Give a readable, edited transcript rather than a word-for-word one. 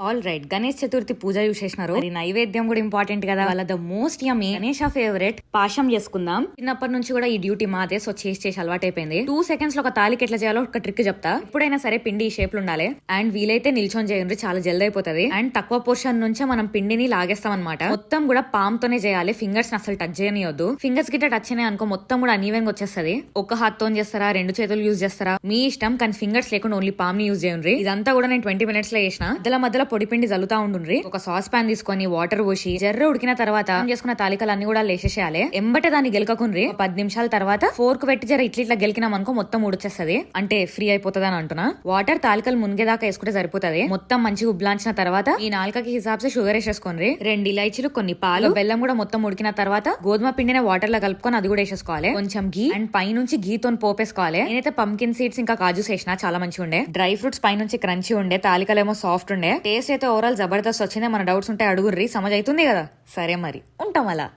All right, Ganesh Chaturthi పూజ చూసేసినారు. మరి నైవేద్యం కూడా ఇంపార్టెంట్ కదా. వాళ్ళ the most yummy Ganesh favourite పాశం చేసుకుందాం. చిన్నప్పటి నుంచి కూడా ఈ డ్యూటీ మాదే, సో చేసి అలవాటైపోయింది. 2 seconds లో ఒక తాలికి ఎట్లా చేయాలో ఒక ట్రిక్ చెప్తా. ఎప్పుడైనా సరే పిండి ఈ షేప్ లో ఉండాలి. అండ్ వీలైతే నిల్చొని చేయండి, చాలా జల్ది అయిపోతుంది. అండ్ తక్కువ పోర్షన్ నుంచే మనం పిండిని లాగేస్తాం అనమాట. మొత్తం కూడా పామ్ తోనే చేయాలి, ఫింగర్స్ అసలు టచ్ చేయనియొద్దు. ఫింగర్స్ గిట్ట టచ్ అయినాయి అనుకో మొత్తం కూడా అనీవెన్ వచ్చేస్తుంది. ఒక హాత్ తో చేస్తారా, 2 చేతులు యూజ్ చేస్తారా మీ ఇష్టం, కానీ ఫింగర్స్ లేకుండా ఓన్లీ పామ్ ని యూజ్ చేయండి. ఇదంతా కూడా నేను 20 minutes లో చేసిన. మధ్యలో పొడిపిండి జల్లుతా ఉండుండ్రి. ఒక సాస్ పాన్ తీసుకొని వాటర్ పోసి జర్ర ఉడికిన తర్వాత చేసుకున్న తాలికలన్నీ కూడా లేసేసేయాలి. ఎంబటే దాన్ని గెలకకుండ్రి. 10 నిమిషాల తర్వాత ఫోర్క్ పెట్టి జర ఇట్లా గెలికినాం అనుకో మొత్తం ఉడిచేస్తుంది, అంటే ఫ్రీ అయిపోతుంది అని అంటున్నా. వాటర్ తాలికలు మునిగేదాకా వేసుకుంటే సరిపోతుంది. మొత్తం మంచిగా ఉబ్లాంచిన తర్వాత ఈ నాలుకకి హిసాబ్సే షుగర్ వేసేసుకోండి. 2 ఇలాచీలు, కొన్ని పాలు, బెల్లం కూడా మొత్తం ఉడికిన తర్వాత గోధుమ పిండిని వాటర్ లో కలుపుకొని అది కూడా వేసేసుకోవాలి. కొంచెం ఘీ అండ్ పైనుంచి ఘీతో పోపేసుకోవాలి. నేనైతే పంకిన్ సీడ్స్ ఇంకా కాజూస్ వేసిన, చాలా మంచిగా ఉండే. డ్రై ఫ్రూట్స్ పైనుంచి క్రంచీ ఉండే, తాలికలేమో సాఫ్ట్ ఉండే. టేస్ట్ అయితే ఓవరాల్ జబర్దస్త్ వచ్చింది. మన డౌట్స్ ఉంటే అడుగుర్రి, సమజ్ అవుతుంది కదా. సరే మరి ఉంటాం అలా.